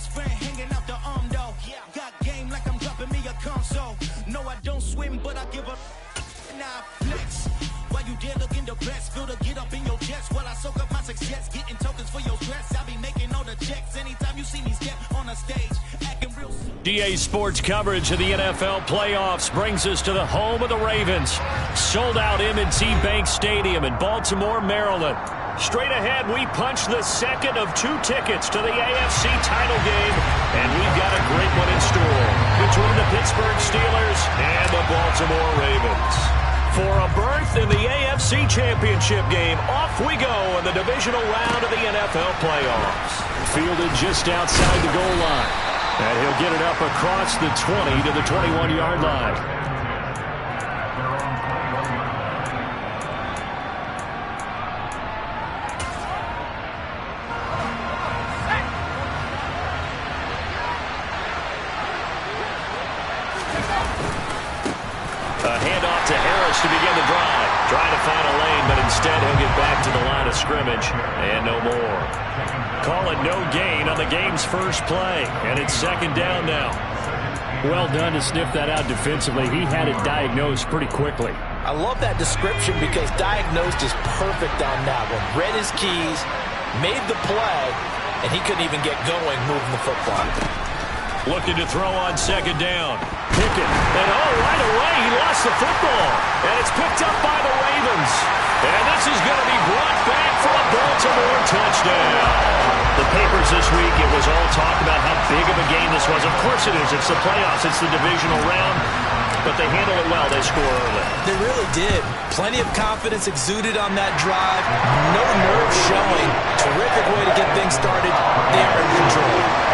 best friend hanging out the arm though. Got game like I'm dropping me a console. No, I don't swim, but I give a nah flex. Why you dare look in the press? Feel to get up in your chest while I soak up my success. Getting tokens for your stress. I be making all the checks anytime you see me step on a stage. Acting real. DA Sports coverage of the NFL playoffs brings us to the home of the Ravens. Sold out M&T Bank Stadium in Baltimore, Maryland. Straight ahead, we punch the second of 2 tickets to the AFC title game, and we've got a great one in store between the Pittsburgh Steelers and the Baltimore Ravens. For a berth in the AFC Championship game, off we go in the divisional round of the NFL playoffs. Fielded just outside the goal line, and he'll get it up across the 20 to the 21-yard line. To Harris to begin the drive. Trying to find a lane, but instead he'll get back to the line of scrimmage and no more. Call it no gain on the game's first play, and it's second down now. Well done to sniff that out defensively. He had it diagnosed pretty quickly. I love that description because diagnosed is perfect on that one. Read his keys, made the play, and he couldn't even get going moving the football. Looking to throw on second down. Pickett. And right away he lost the football. And it's picked up by the Ravens. And this is going to be brought back for a Baltimore touchdown. The papers this week, it was all talk about how big of a game this was. Of course it is. It's the playoffs. It's the divisional round. But they handled it well. They score early. They really did. Plenty of confidence exuded on that drive. No nerve showing. Terrific way to get things started. They are in control.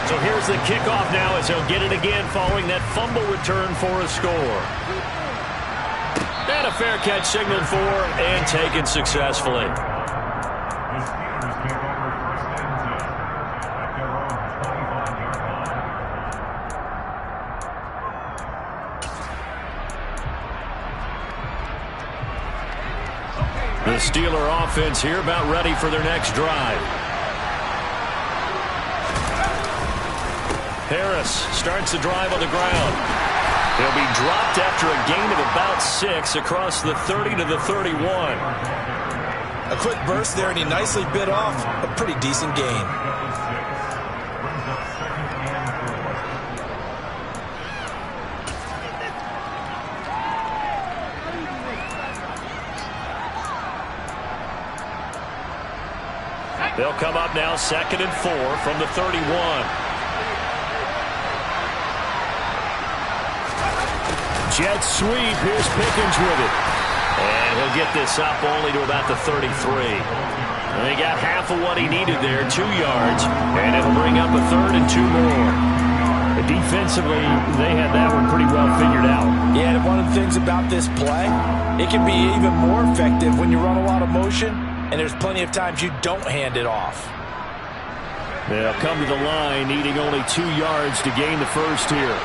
So here's the kickoff now as he'll get it again following that fumble return for a score. And a fair catch signaled for and taken successfully. The Steeler offense here about ready for their next drive. Harris starts the drive on the ground. He'll be dropped after a gain of about 6 across the 30 to the 31. A quick burst there, and he nicely bit off a pretty decent gain. They'll come up now 2nd and 4 from the 31. Jet sweep. Here's Pickens with it. And he'll get this up only to about the 33. And they got half of what he needed there, 2 yards. And it'll bring up a 3rd and 2 more. Defensively, they had that one pretty well figured out. Yeah, and one of the things about this play, it can be even more effective when you run a lot of motion, and there's plenty of times you don't hand it off. They'll come to the line, needing only 2 yards to gain the first here.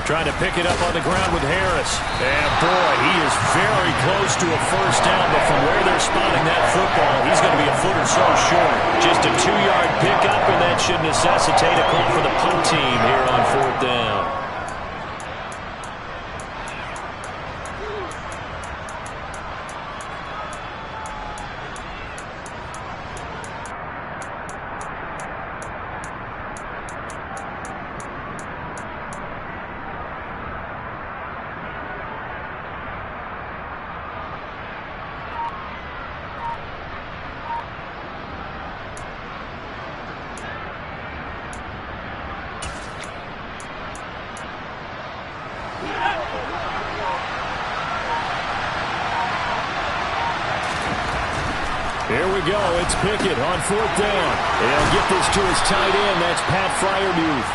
Trying to pick it up on the ground with Harris. And boy, he is very close to a first down, but from where they're spotting that football, he's going to be a foot or so short. Just a 2-yard pickup, and that should necessitate a call for the punt team here on 4th down. Here we go. It's Pickett on 4th down. He'll get this to his tight end. That's Pat Freiermuth.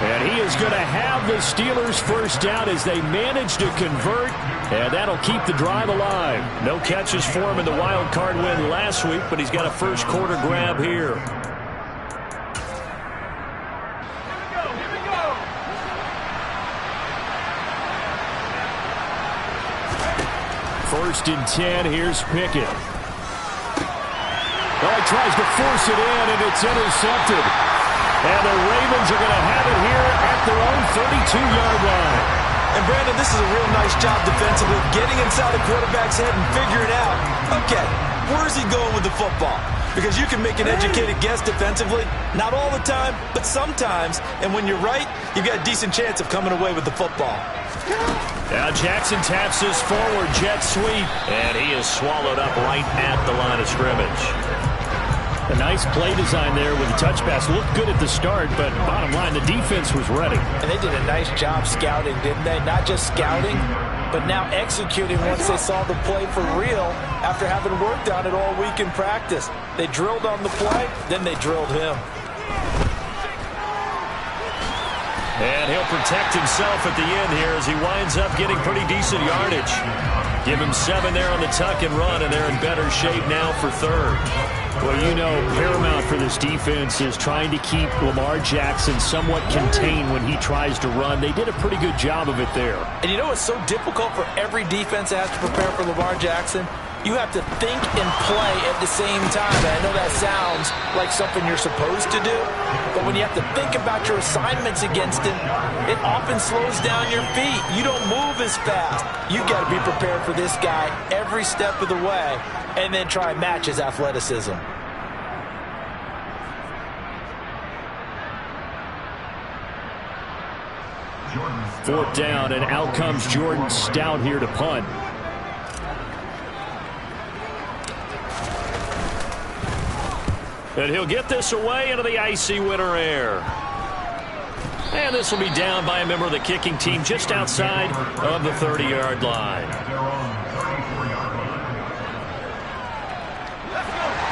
And he is going to have the Steelers first down as they manage to convert. And that'll keep the drive alive. No catches for him in the wild card win last week, but he's got a first quarter grab here. First and 10. Here's Pickett. Oh, he tries to force it in, and it's intercepted. And the Ravens are going to have it here at their own 32-yard line. And, Brandon, this is a real nice job defensively, getting inside the quarterback's head and figuring out, okay, where's he going with the football? Because you can make an educated guess defensively, not all the time, but sometimes. And when you're right, you've got a decent chance of coming away with the football. Now Jackson taps his forward jet sweep, and he is swallowed up right at the line of scrimmage. A nice play design there with the touch pass. Looked good at the start, but bottom line, the defense was ready. And they did a nice job scouting, didn't they? Not just scouting, but now executing once they saw the play for real after having worked on it all week in practice. They drilled on the play, then they drilled him. And he'll protect himself at the end here as he winds up getting pretty decent yardage. Give him 7 there on the tuck and run, and they're in better shape now for third. Well, you know, paramount for this defense is trying to keep Lamar Jackson somewhat contained when he tries to run. They did a pretty good job of it there. And you know it's so difficult for every defense that has to prepare for Lamar Jackson? You have to think and play at the same time. And I know that sounds like something you're supposed to do, but when you have to think about your assignments against him, it often slows down your feet. You don't move as fast. You've got to be prepared for this guy every step of the way and then try and match his athleticism. Fourth down, and out comes Jordan Stout here to punt. And he'll get this away into the icy winter air. And this will be down by a member of the kicking team just outside of the 30-yard line.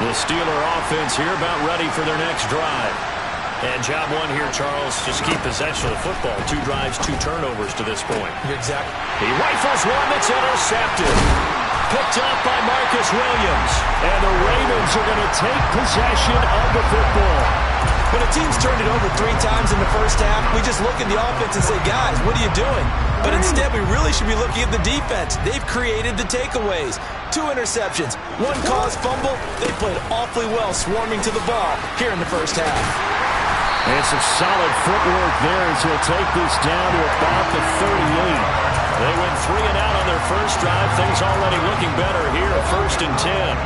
The Steeler offense here about ready for their next drive. And job one here, Charles, just keep possession of the football. 2 drives, 2 turnovers to this point. Exactly. He rifles one that's intercepted. Picked up by Marcus Williams. And the Ravens are going to take possession of the football. When a team's turned it over 3 times in the first half, we just look at the offense and say, guys, what are you doing? But instead, we really should be looking at the defense. They've created the takeaways. 2 interceptions, 1 caused fumble. They played awfully well swarming to the ball here in the first half. And some solid footwork there as he'll take this down to about the 38. They went 3 and out on their first drive. Things already looking better here. 1st and 10.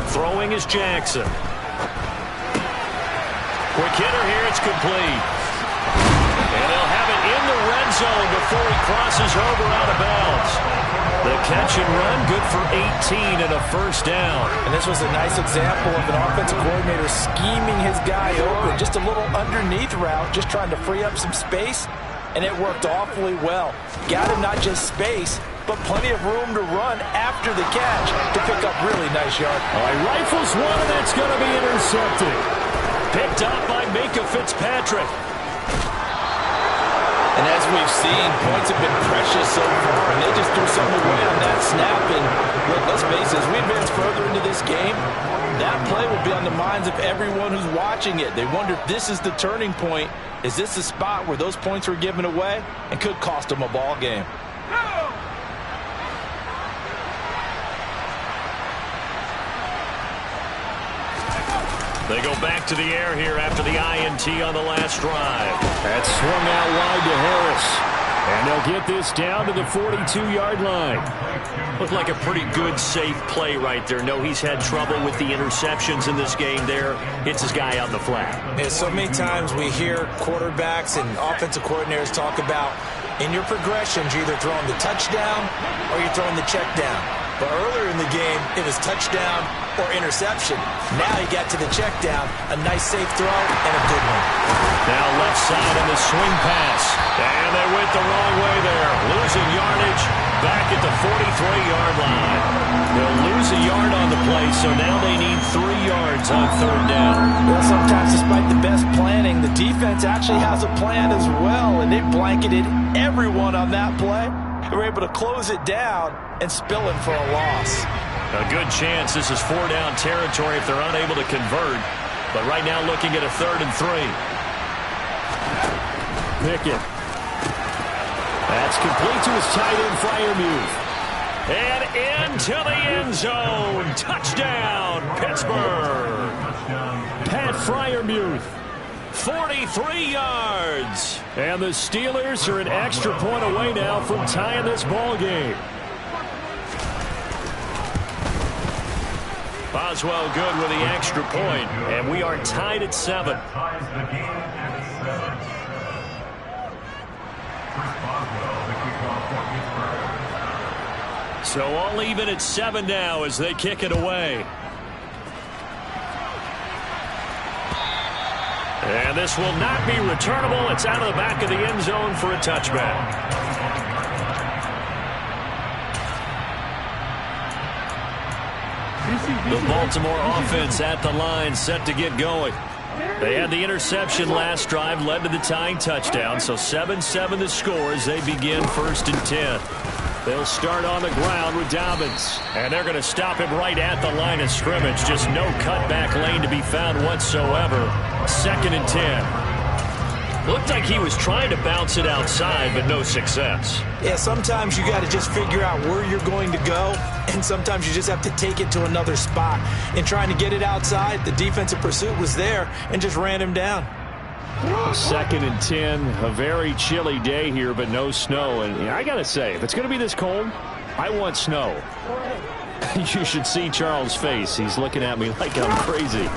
Throwing is Jackson. Quick hitter here. It's complete. And they'll have it in the red zone before he crosses over out of bounds. The catch and run, good for 18 and a first down. And this was a nice example of an offensive coordinator scheming his guy open. Just a little underneath route, just trying to free up some space, and it worked awfully well. Got him not just space, but plenty of room to run after the catch to pick up really nice yard. He rifles one, and that's going to be intercepted. Picked up by Minka Fitzpatrick. And as we've seen, points have been precious so far, and they just threw some away on that snap. And look, let's face it, as we advance further into this game, that play will be on the minds of everyone who's watching it. They wonder if this is the turning point. Is this the spot where those points were given away and could cost them a ball game? They go back to the air here after the INT on the last drive. That's swung out wide to Harris. And they'll get this down to the 42-yard line. Looked like a pretty good, safe play right there. No, he's had trouble with the interceptions in this game there. Hits his guy out in the flat. Yeah, so many times we hear quarterbacks and offensive coordinators talk about in your progressions, you're either throwing the touchdown or you're throwing the check down. But earlier in the game, it was touchdown or interception. Now he got to the check down. A nice safe throw and a good one. Now left side on the swing pass. And they went the wrong way there. Losing yardage back at the 43-yard line. They'll lose a yard on the play, so now they need 3 yards on 3rd down. Well, sometimes despite the best planning, the defense actually has a plan as well, and they blanketed everyone on that play. They were able to close it down and spill it for a loss. A good chance this is 4-down territory if they're unable to convert. But right now looking at a 3rd and 3. Pickett. That's complete to his tight end, Freiermuth. And into the end zone. Touchdown, Pittsburgh. Pat Freiermuth, 43 yards. And the Steelers are an extra point away now from tying this ball game. Boswell good with the extra point, and we are tied at 7. So all even at 7 now as they kick it away. And this will not be returnable. It's out of the back of the end zone for a touchback. The Baltimore offense at the line, set to get going. They had the interception last drive, led to the tying touchdown. So 7-7 the score as they begin 1st and 10. They'll start on the ground with Dobbins. And they're going to stop him right at the line of scrimmage. Just no cutback lane to be found whatsoever. 2nd and 10. Looked like he was trying to bounce it outside, but no success. Yeah, sometimes you got to just figure out where you're going to go, and sometimes you just have to take it to another spot. In trying to get it outside, the defensive pursuit was there and just ran him down. 2nd and 10, a very chilly day here, but no snow. And I got to say, if it's going to be this cold, I want snow. You should see Charles' face. He's looking at me like I'm crazy.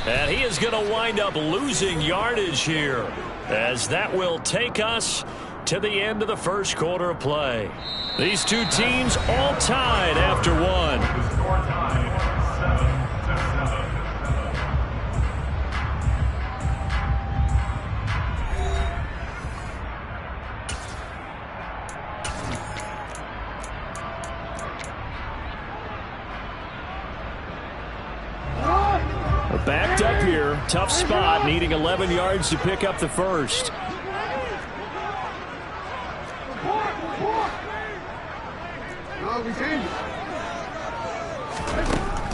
And he is going to wind up losing yardage here, as that will take us to the end of the first quarter of play. These two teams all tied after one. Backed up here, tough spot, needing 11 yards to pick up the first.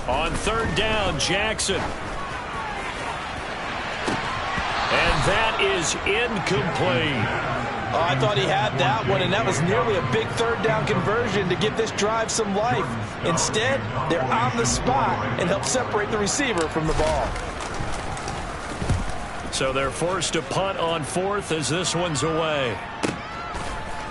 On 3rd down, Jackson. And that is incomplete. Oh, I thought he had that one, and that was nearly a big 3rd down conversion to give this drive some life. Instead, they're on the spot and help separate the receiver from the ball. So they're forced to punt on 4th as this one's away.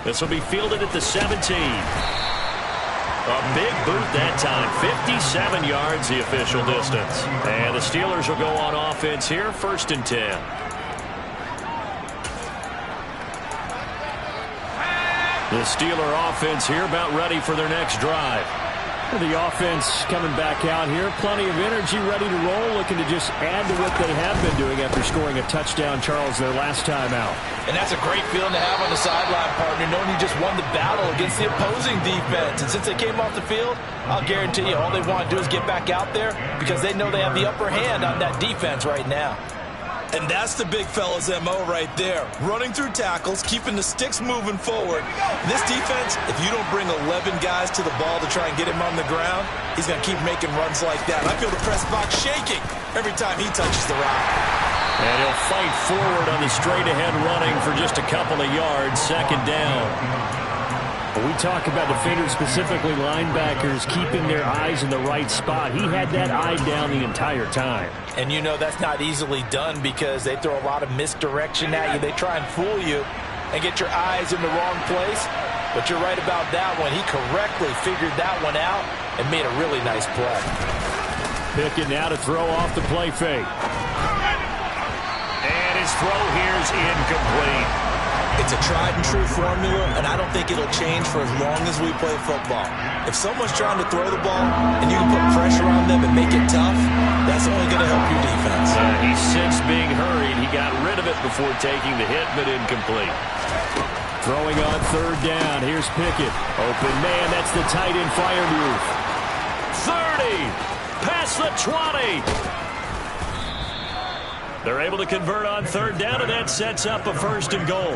This will be fielded at the 17. A big boot that time, 57 yards the official distance. And the Steelers will go on offense here, 1st and 10. The Steeler offense here about ready for their next drive. The offense coming back out here. Plenty of energy, ready to roll, looking to just add to what they have been doing after scoring a touchdown, Charles, their last time out. And that's a great feeling to have on the sideline, partner, knowing you just won the battle against the opposing defense. And since they came off the field, I'll guarantee you all they want to do is get back out there because they know they have the upper hand on that defense right now. And that's the big fella's MO right there. Running through tackles, keeping the sticks moving forward. This defense, if you don't bring 11 guys to the ball to try and get him on the ground, he's going to keep making runs like that. I feel the press box shaking every time he touches the rock. And he'll fight forward on the straight-ahead running for just a couple of yards, 2nd down. We talk about defenders, specifically linebackers, keeping their eyes in the right spot. He had that eye down the entire time. And you know that's not easily done because they throw a lot of misdirection at you. They try and fool you and get your eyes in the wrong place. But you're right about that one. He correctly figured that one out and made a really nice play. Pickett now to throw off the play fake. And his throw here is incomplete. It's a tried-and-true formula, and I don't think it'll change for as long as we play football. If someone's trying to throw the ball and you can put pressure on them and make it tough, that's only going to help your defense. He's since being hurried. He got rid of it before taking the hit, but incomplete. Throwing on 3rd down. Here's Pickett. Open man. That's the tight end Freiermuth. 30. Past the 20. They're able to convert on 3rd down, and that sets up a 1st and goal.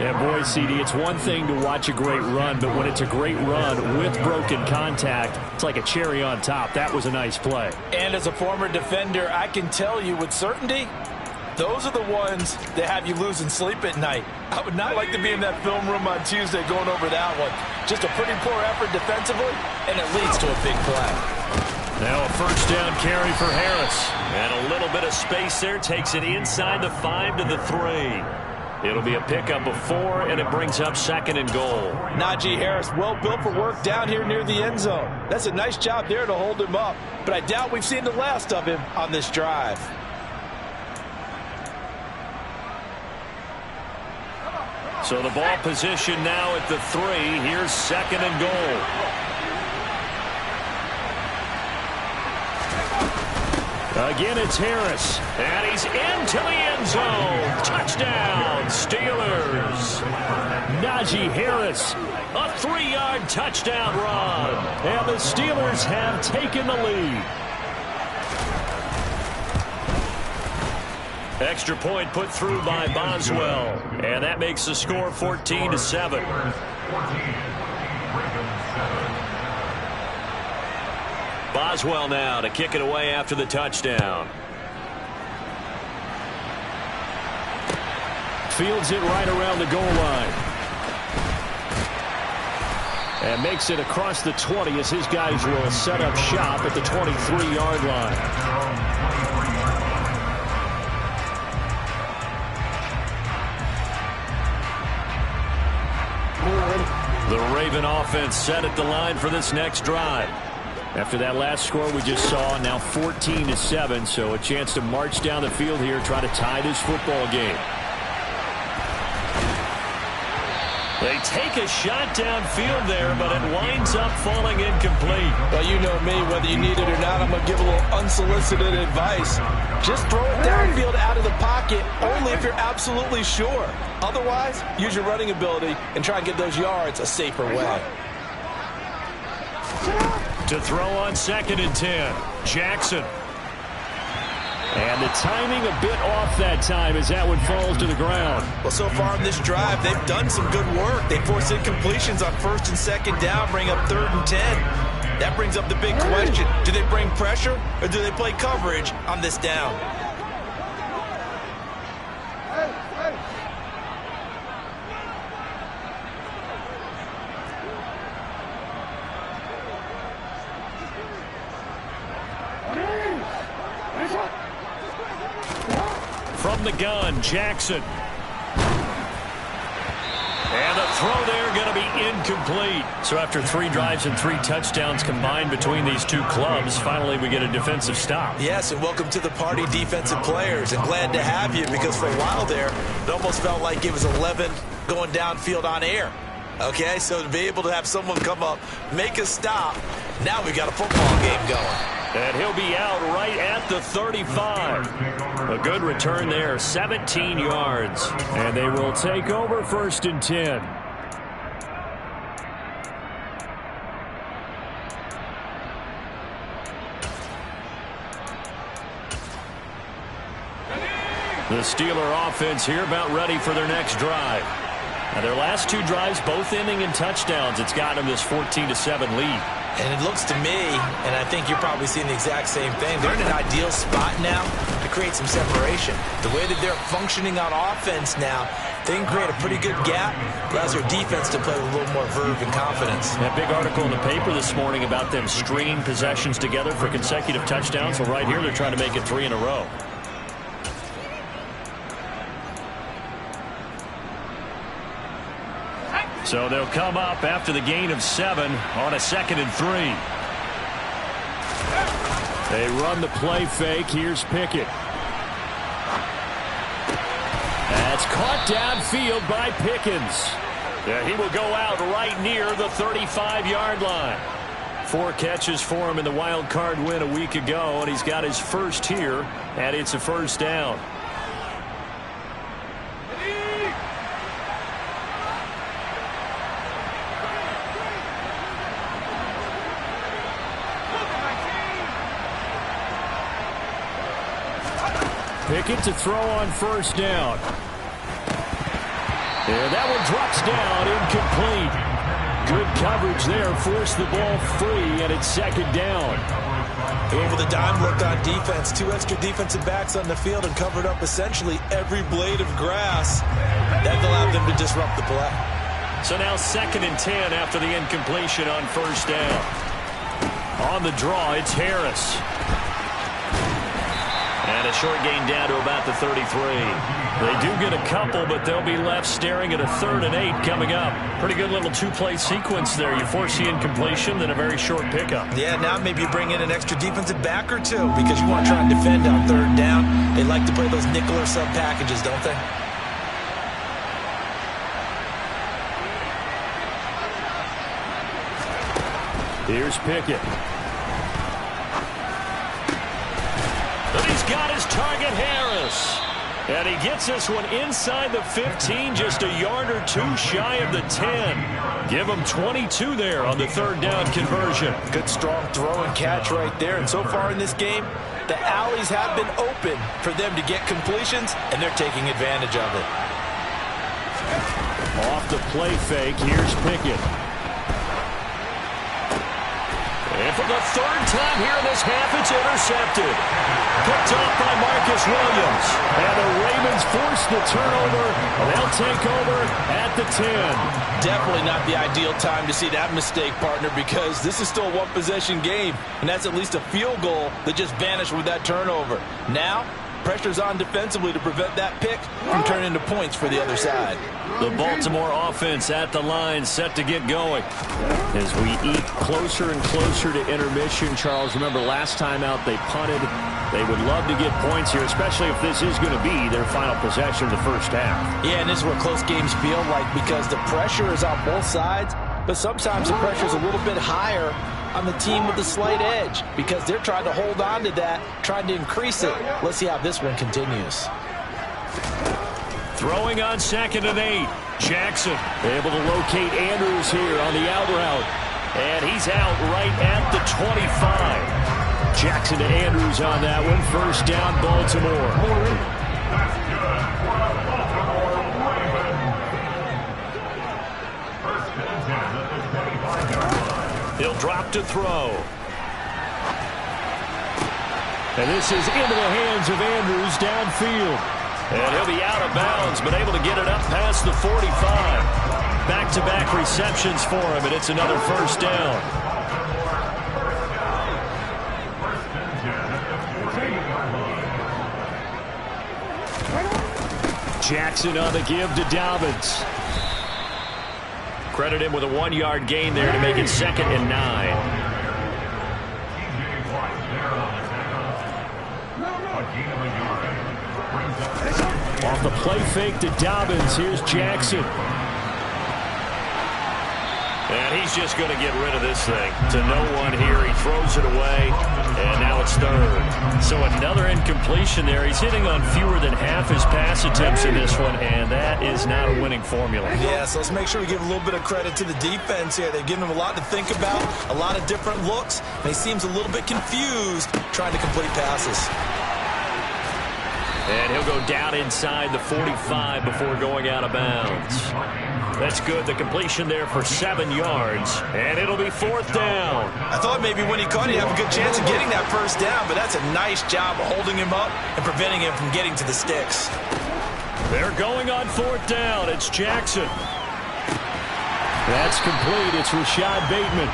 Yeah, boy, CD, it's one thing to watch a great run, but when it's a great run with broken contact, it's like a cherry on top. That was a nice play. And as a former defender, I can tell you with certainty, Those are the ones that have you losing sleep at night. I would not like to be in that film room on Tuesday going over that one. Just a pretty poor effort defensively, and it leads to a big play. Now a first down carry for Harris. And a little bit of space there. Takes it inside the 5 to the 3. It'll be a pickup of 4, and it brings up 2nd and goal. Najee Harris, well built for work down here near the end zone. That's a nice job there to hold him up. But I doubt we've seen the last of him on this drive. So the ball position now at the 3. Here's 2nd and goal. Again, it's Harris. And he's into the end zone. Touchdown, Steelers. Najee Harris, a 3-yard touchdown run. And the Steelers have taken the lead. Extra point put through by Boswell. And that makes the score 14-7. Boswell now to kick it away after the touchdown. Fields it right around the goal line. And makes it across the 20 as his guys will set up shop at the 23-yard line. The Raven offense set at the line for this next drive. After that last score we just saw, now 14-7, so a chance to march down the field here, try to tie this football game. They take a shot downfield there, but it winds up falling incomplete. Well, you know me, whether you need it or not, I'm going to give a little unsolicited advice. Just throw it downfield out of the pocket, only if you're absolutely sure. Otherwise, use your running ability and try and get those yards a safer way. To throw on 2nd and 10, Jackson. And the timing a bit off that time as that one falls to the ground. Well, so far in this drive, they've done some good work. They force incompletions on 1st and 2nd down, bring up 3rd and 10. That brings up the big question. Do they bring pressure or do they play coverage on this down? From the gun, Jackson. And the throw there going to be incomplete. So after 3 drives and 3 touchdowns combined between these two clubs, finally we get a defensive stop. Yes, and welcome to the party, defensive players. And glad to have you, because for a while there, it almost felt like it was 11 going downfield on air. Okay, so to be able to have someone come up, make a stop, now we got a football game going. And he'll be out right at the 35. A good return there, 17 yards. And they will take over 1st and 10. The Steeler offense here about ready for their next drive. Now their last 2 drives both ending in touchdowns. It's gotten them this 14-7 lead. And it looks to me, and I think you're probably seeing the exact same thing, they're in an ideal spot now to create some separation. The way that they're functioning on offense now, they can create a pretty good gap, allows their defense to play with a little more verve and confidence. That big article in the paper this morning about them stringing possessions together for consecutive touchdowns. Well, right here they're trying to make it 3 in a row. So they'll come up after the gain of 7 on a 2nd and 3. They run the play fake. Here's Pickett. That's caught downfield by Pickens. Yeah, he will go out right near the 35-yard line. 4 catches for him in the wild card win a week ago, and he's got his first here, and it's a first down. Pickett to throw on 1st down. And that one drops down, incomplete. Good coverage there, forced the ball free, and it's 2nd down. He went with a dime look on defense. 2 extra defensive backs on the field and covered up essentially every blade of grass. That allowed them to disrupt the play. So now 2nd and 10 after the incompletion on 1st down. On the draw, it's Harris. And a short gain down to about the 33. They do get a couple, but they'll be left staring at a 3rd and 8 coming up. Pretty good little 2-play sequence there. You force the incompletion, then a very short pickup. Yeah, now maybe you bring in an extra defensive back or 2 because you want to try and defend on 3rd down. They like to play those nickel or sub packages, don't they? Here's Pickett. And he's got his target, Harris. And he gets this one inside the 15, just a yard or 2 shy of the 10. Give him 22 there on the 3rd down conversion. Good strong throw and catch right there. And so far in this game, the alleys have been open for them to get completions, and they're taking advantage of it. Off the play fake, here's Pickett. And for the 3rd time here in this half, it's intercepted. Picked off by Marcus Williams. And the Ravens force the turnover. They'll take over at the 10. Definitely not the ideal time to see that mistake, partner, because this is still a one-possession game, and that's at least a field goal that just vanished with that turnover. Now, pressure's on defensively to prevent that pick from turning into points for the other side. The Baltimore offense at the line, set to get going. As we eat closer and closer to intermission, Charles, remember last time out they punted. They would love to get points here, especially if this is going to be their final possession of the 1st half. Yeah, and this is what close games feel like because the pressure is on both sides, but sometimes the pressure is a little bit higher on the team with the slight edge because they're trying to hold on to that, trying to increase it. Let's see how this one continues. Throwing on 2nd and 8. Jackson able to locate Andrews here on the out route. And he's out right at the 25. Jackson to Andrews on that one. 1st down, Baltimore. He'll drop to throw. And this is into the hands of Andrews downfield. And he'll be out of bounds, but able to get it up past the 45. Back-to-back receptions for him, and it's another 1st down. Jackson on the give to Dobbins. Credit him with a 1-yard gain there to make it 2nd and 9. Off the play fake to Dobbins. Here's Jackson. And he's just going to get rid of this thing. To no one here. He throws it away. And now it's 3rd. So another incompletion there. He's hitting on fewer than half his pass attempts in this one. And that is not a winning formula. Yeah, so let's make sure we give a little bit of credit to the defense here. They've given him a lot to think about. A lot of different looks. And he seems a little bit confused trying to complete passes. And he'll go down inside the 45 before going out of bounds. That's good. The completion there for 7 yards. And it'll be 4th down. I thought maybe when he caught, he'd have a good chance of getting that 1st down, but that's a nice job of holding him up and preventing him from getting to the sticks. They're going on 4th down. It's Jackson. That's complete. It's Rashad Bateman.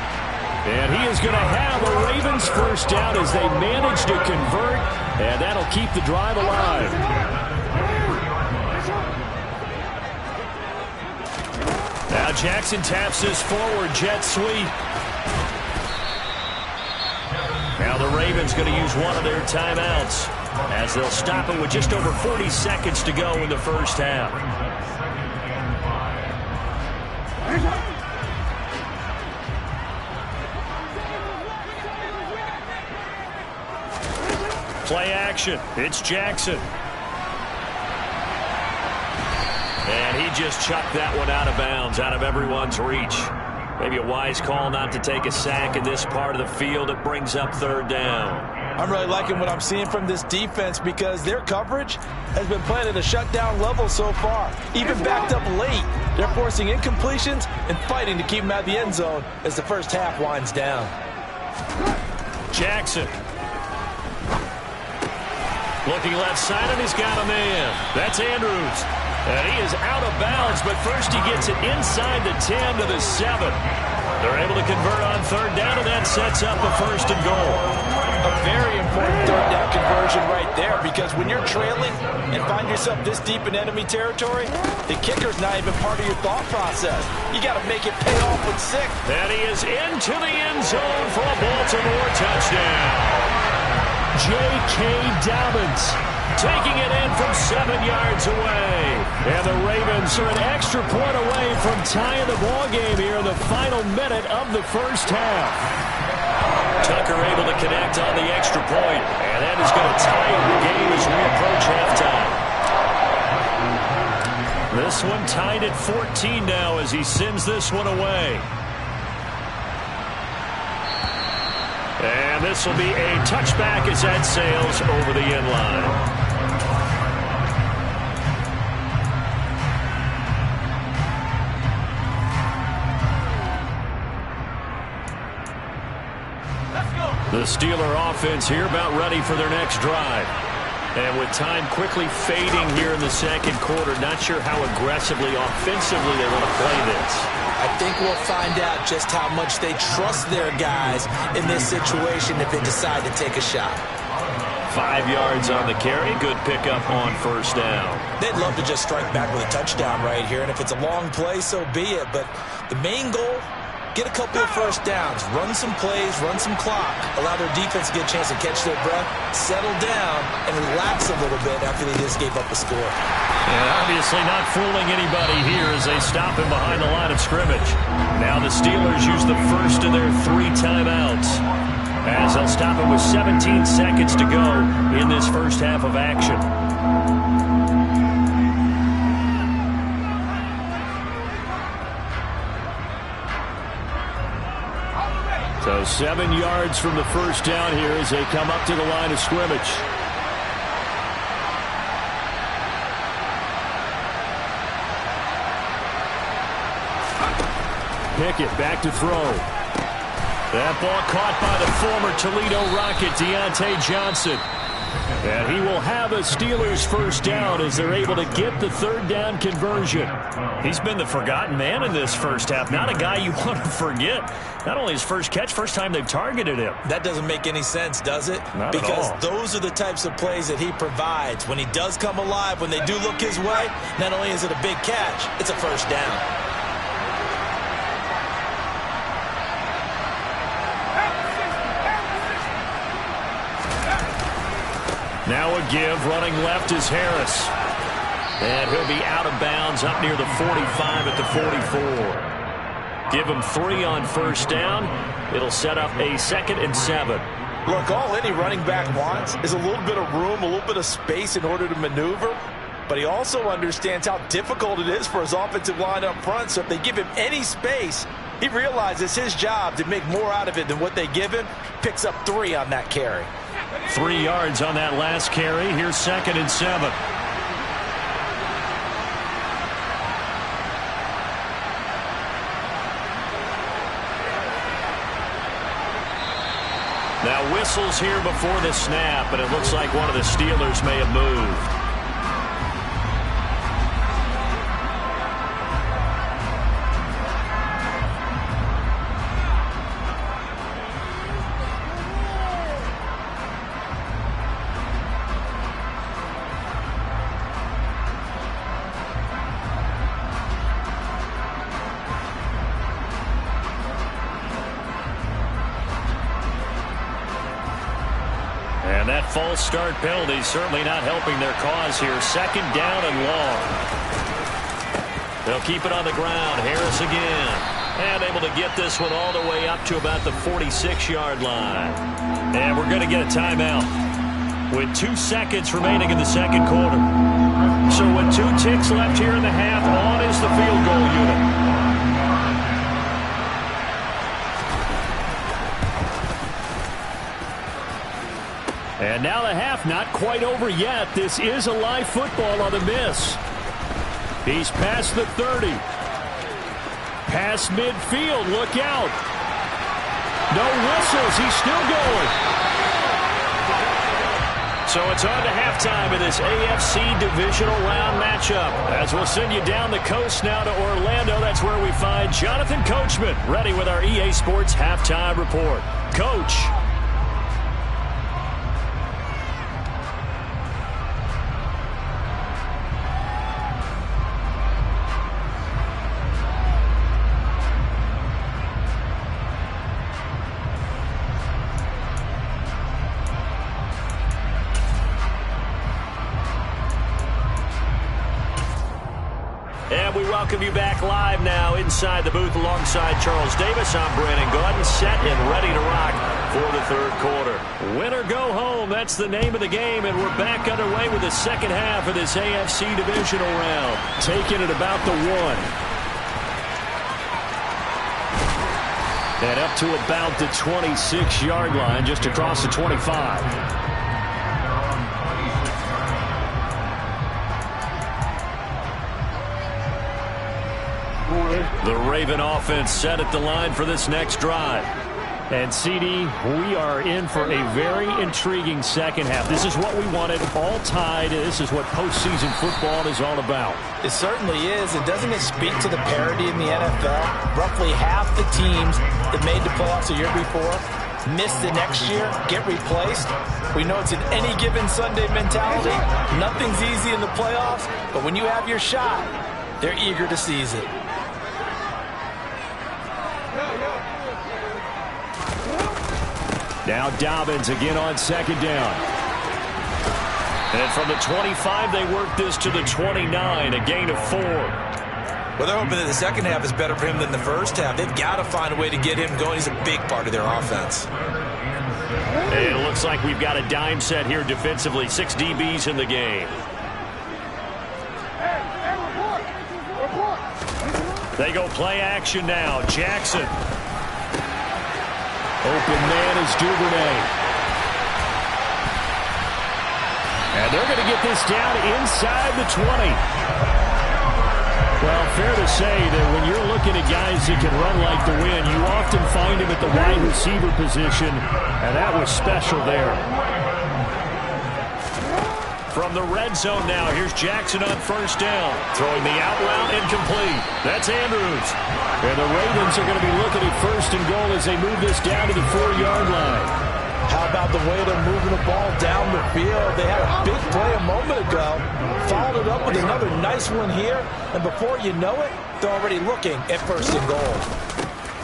And he is going to have a Ravens 1st down as they manage to convert, and that'll keep the drive alive. Now Jackson taps this forward jet sweep. Now the Ravens going to use one of their timeouts as they'll stop it with just over 40 seconds to go in the 1st half. Play action. It's Jackson. And he just chucked that one out of bounds, out of everyone's reach. Maybe a wise call not to take a sack in this part of the field. It brings up 3rd down. I'm really liking what I'm seeing from this defense because their coverage has been playing at a shutdown level so far. Even backed up late, they're forcing incompletions and fighting to keep them out of the end zone as the 1st half winds down. Jackson Looking left side, and he's got a man. That's Andrews. And he is out of bounds, but first he gets it inside the 10 to the 7. They're able to convert on third down, and that sets up a first and goal. A very important third down conversion right there, because when you're trailing and find yourself this deep in enemy territory, the kicker's not even part of your thought process. You got to make it pay off with 6. And he is into the end zone for a Baltimore touchdown. J.K. Dobbins taking it in from 7 yards away. And the Ravens are an extra point away from tying the ball game here in the final minute of the first half. Tucker able to connect on the extra point, and that is going to tie the game as we approach halftime. This one tied at 14 now as he sends this one away. And this will be a touchback as that sails over the end line. The Steeler offense here about ready for their next drive. And with time quickly fading here in the second quarter, not sure how aggressively, offensively they want to play this. I think we'll find out just how much they trust their guys in this situation if they decide to take a shot. 5 yards on the carry. Good pickup on first down. They'd love to just strike back with a touchdown right here, and if it's a long play, so be it. But the main goal, get a couple of first downs, run some plays, run some clock, allow their defense to get a chance to catch their breath, settle down, and relax a little bit after they just gave up a score. And obviously not fooling anybody here as they stop him behind the line of scrimmage. Now the Steelers use the first of their 3 timeouts as they'll stop him with 17 seconds to go in this first half of action. So 7 yards from the first down here as they come up to the line of scrimmage. Pickett back to throw. That ball caught by the former Toledo Rocket, Deontay Johnson. And he will have a Steelers first down as they're able to get the third down conversion. He's been the forgotten man in this first half. Not a guy you want to forget. Not only his first catch, first time they've targeted him. That doesn't make any sense, does it? Not because at all. Those are the types of plays that he provides. When he does come alive, when they do look his way, not only is it a big catch, it's a first down. Now a give, running left is Harris. And he'll be out of bounds up near the 45 at the 44. Give him 3 on first down. It'll set up a 2nd and 7. Look, all any running back wants is a little bit of room, a little bit of space in order to maneuver. But he also understands how difficult it is for his offensive line up front. So if they give him any space, he realizes his job to make more out of it than what they give him. Picks up 3 on that carry. 3 yards on that last carry. Here's 2nd and 7. Now whistles here before the snap, and it looks like one of the Steelers may have moved. And that false start penalty certainly not helping their cause here. 2nd down and long. They'll keep it on the ground. Harris again. And able to get this one all the way up to about the 46-yard line. And we're going to get a timeout with 2 seconds remaining in the second quarter. So with 2 ticks left here in the half, on is the field goal unit. And now the half not quite over yet. This is a live football on the miss. He's past the 30. Past midfield. Look out. No whistles. He's still going. So it's on to halftime in this AFC divisional round matchup. As we'll send you down the coast now to Orlando, that's where we find Jonathan Coachman, ready with our EA Sports halftime report. Coach. And we welcome you back live now inside the booth alongside Charles Davis. I'm Brandon Gaudin, set and ready to rock for the third quarter. Win or go home, that's the name of the game, and we're back underway with the second half of this AFC divisional round. Taking it about the 1. And up to about the 26-yard line, just across the 25. The Raven offense set at the line for this next drive. And, CD, we are in for a very intriguing second half. This is what we wanted, all tied. This is what postseason football is all about. It certainly is. And doesn't it speak to the parity in the NFL? Roughly half the teams that made the playoffs the year before miss the next year, get replaced. We know it's an any given Sunday mentality. Nothing's easy in the playoffs, but when you have your shot, they're eager to seize it. Now Dobbins again on second down. And from the 25, they work this to the 29, a gain of 4. Well, they're hoping that the second half is better for him than the first half. They've got to find a way to get him going. He's a big part of their offense. It looks like we've got a dime set here defensively. 6 DBs in the game. They go play action now. Jackson. Open man is Duvernay. And they're going to get this down inside the 20. Well, fair to say that when you're looking at guys that can run like the wind, you often find him at the wide receiver position, and that was special there. From the red zone now, here's Jackson on first down. Throwing the out route incomplete. That's Andrews. And the Ravens are going to be looking at first and goal as they move this down to the 4-yard line. How about the way they're moving the ball down the field? They had a big play a moment ago. Followed it up with another nice one here. And before you know it, they're already looking at first and goal.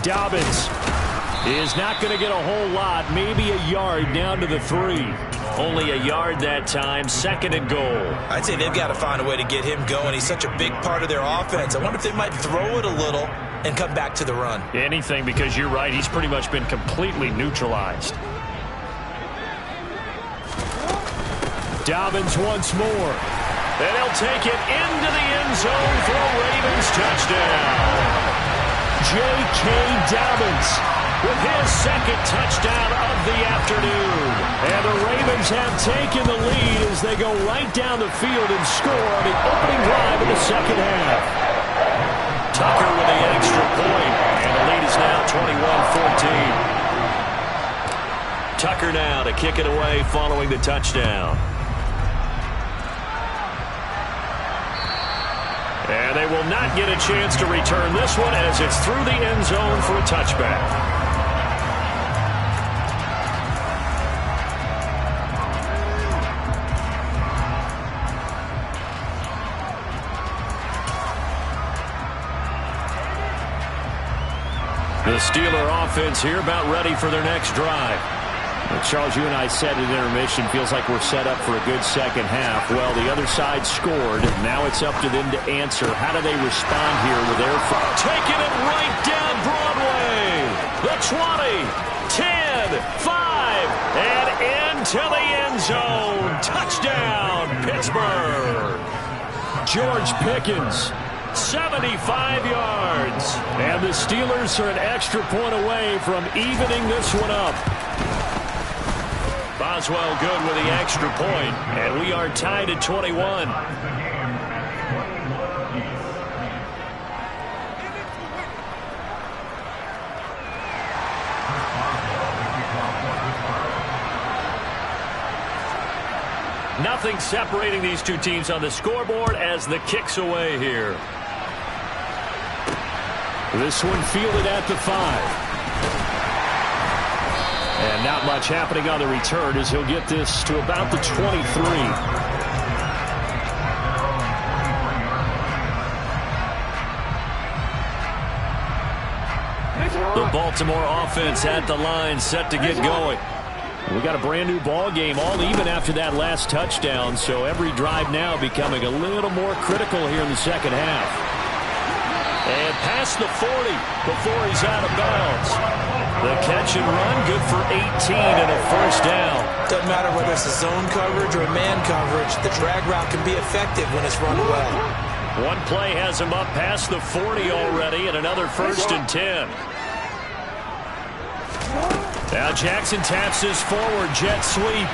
Dobbins is not going to get a whole lot. Maybe a yard down to the 3. Only a yard that time, second and goal. I'd say they've got to find a way to get him going. He's such a big part of their offense. I wonder if they might throw it a little and come back to the run. Anything, because you're right. He's pretty much been completely neutralized. Dobbins once more. And he'll take it into the end zone for a Ravens touchdown. J.K. Dobbins with his second touchdown of the afternoon. And the Ravens have taken the lead as they go right down the field and score on the opening drive of the second half. Tucker with the extra point, and the lead is now 21-14. Tucker now to kick it away following the touchdown. And they will not get a chance to return this one as it's through the end zone for a touchback. The Steeler offense here about ready for their next drive. Well, Charles, you and I said at intermission, feels like we're set up for a good second half. Well, the other side scored. Now it's up to them to answer. How do they respond here with their foul? Taking it right down Broadway. The 20, 10, 5, and into the end zone. Touchdown, Pittsburgh. George Pickens. 75 yards. And the Steelers are an extra point away from evening this one up. Boswell good with the extra point, and we are tied at 21. Nothing separating these two teams on the scoreboard as the kick's away here. This one fielded at the 5. And not much happening on the return as he'll get this to about the 23. The Baltimore offense at the line, set to get going. We got a brand new ball game, all even after that last touchdown, so every drive now becoming a little more critical here in the second half. And past the 40 before he's out of bounds. The catch and run, good for 18 and a first down. Doesn't matter whether it's a zone coverage or a man coverage, the drag route can be effective when it's run well. One play has him up past the 40 already, and another 1st and 10. Now Jackson taps his forward jet sweep.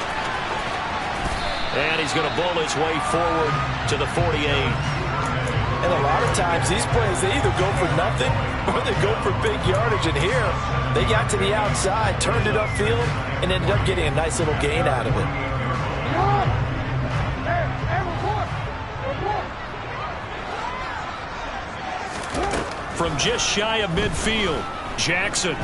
And he's going to bowl his way forward to the 48. And a lot of times these plays, they either go for nothing or they go for big yardage. And here, they got to the outside, turned it upfield, and ended up getting a nice little gain out of it. From just shy of midfield, Jackson.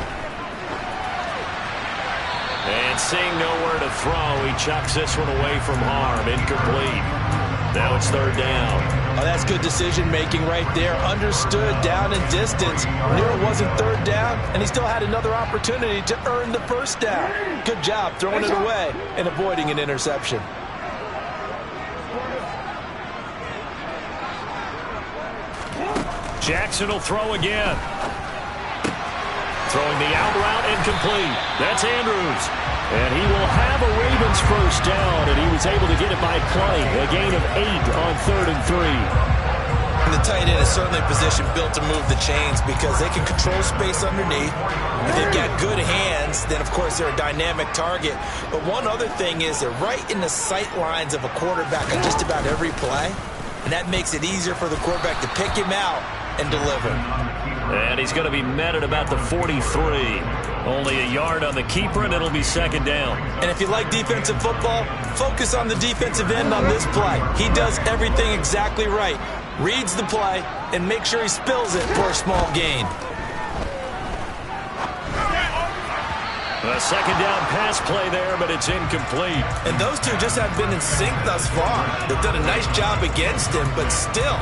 And seeing nowhere to throw, he chucks this one away from harm. Incomplete. Now it's 3rd down. Oh, that's good decision-making right there. Understood down and distance. Knew it wasn't 3rd down, and he still had another opportunity to earn the 1st down. Good job throwing it away and avoiding an interception. Jackson will throw again. Throwing the out route, incomplete. That's Andrews. And he will have a Ravens 1st down, and he was able to get it by play. A gain of 8 on 3rd and 3. And the tight end is certainly a position built to move the chains because they can control space underneath. If they've got good hands, then of course they're a dynamic target. But one other thing is they're right in the sight lines of a quarterback on just about every play. And that makes it easier for the quarterback to pick him out and deliver. And he's going to be met at about the 43. Only a yard on the keeper, and it'll be 2nd down. And if you like defensive football, focus on the defensive end on this play. He does everything exactly right. Reads the play and makes sure he spills it for a small gain. A 2nd down pass play there, but it's incomplete. And those two just have been in sync thus far. They've done a nice job against him, but still,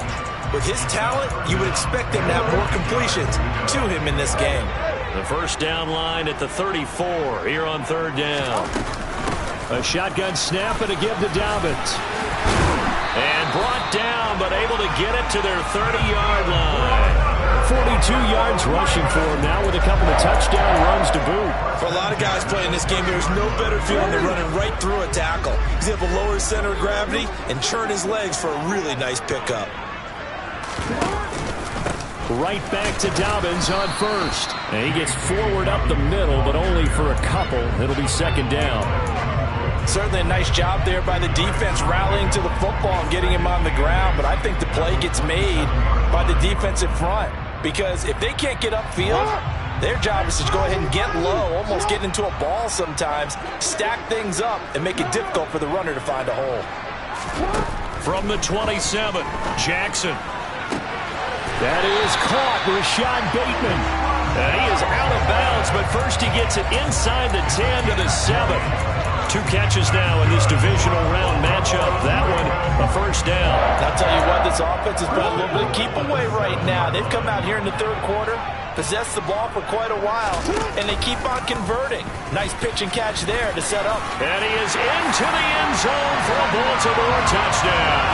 with his talent, you would expect them to have more completions to him in this game. The 1st down line at the 34 here on 3rd down. A shotgun snap and a give to Dobbins. And brought down, but able to get it to their 30-yard line. 42 yards rushing for him now with a couple of touchdown runs to boot. For a lot of guys playing this game, there's no better feeling than running right through a tackle. He's able to lower his center of gravity and churn his legs for a really nice pickup. Right back to Dobbins on 1st. And he gets forward up the middle, but only for a couple. It'll be 2nd down. Certainly a nice job there by the defense rallying to the football and getting him on the ground. But I think the play gets made by the defensive front. Because if they can't get upfield, their job is to go ahead and get low, almost get into a ball sometimes, stack things up, and make it difficult for the runner to find a hole. From the 27, Jackson. That is caught. Rashad Bateman. And he is out of bounds, but first he gets it inside the 10 to the 7. 2 catches now in this divisional round matchup. That one, a 1st down. I'll tell you what, this offense has been a little bit keep away right now. They've come out here in the 3rd quarter, possessed the ball for quite a while, and they keep on converting. Nice pitch and catch there to set up. And he is into the end zone for a Baltimore touchdown.